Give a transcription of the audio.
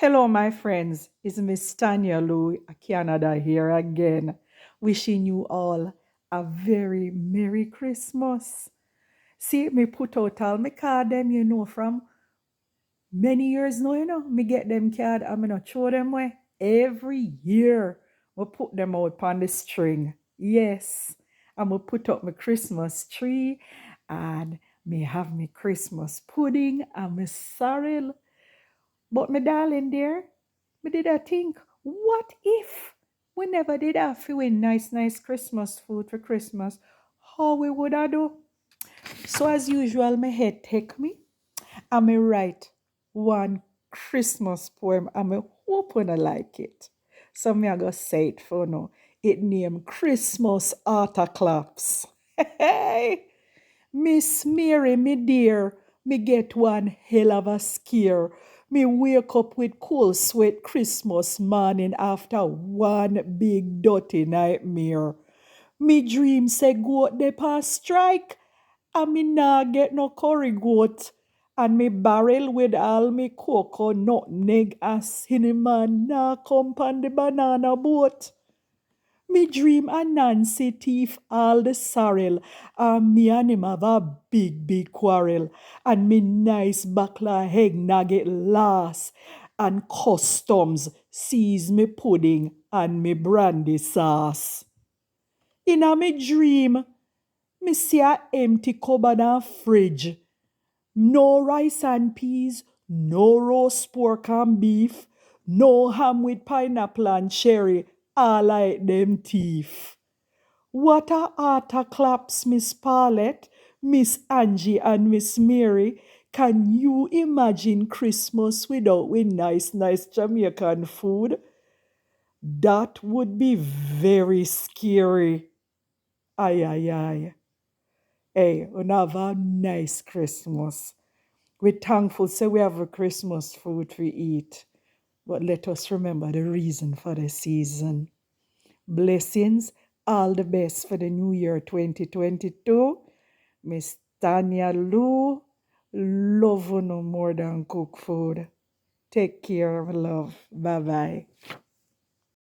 Hello, my friends. It's Miss Tania Lou, Canada here again, wishing you all a very Merry Christmas. See, me put out all my card them, from many years now, me get them card and me not throw them away. Every year, we put them out on the string. Yes, and we put up my Christmas tree and me have me Christmas pudding and my sorrel. But my darling dear, me did I think, what if we never did have to win nice Christmas food for Christmas? How we would I do? So as usual, my head take me and me write one Christmas poem and me hope I like it. So me I go say it for now. It named Christmas Autoclapse. Hey! Miss Mary, me dear, me get one hell of a scare. Me wake up with cold sweat Christmas morning after one big dirty nightmare. Me dream say goat dey pass strike, and me nah get no curry goat. And me barrel with all me cocoa, nutmeg, and cinnamon nah come pan the banana boat. Me dream a Nancy thief all the sorrel, and me and him have a big quarrel. And me nice backla egg nugget last, and customs seize me pudding and me brandy sauce. In a me dream, me see a empty cupboard and fridge. No rice and peas, no roast pork and beef, no ham with pineapple and cherry, all like them thief. What a Autoclapse, Miss Paulette, Miss Angie and Miss Mary. Can you imagine Christmas without with nice Jamaican food? That would be very scary. Ay. Hey, we have a nice Christmas. We're thankful say we have a Christmas food to eat. But let us remember the reason for the season. Blessings, all the best for the new year 2022. Miss Tania Lou, love no more than cook food. Take care of love. Bye bye.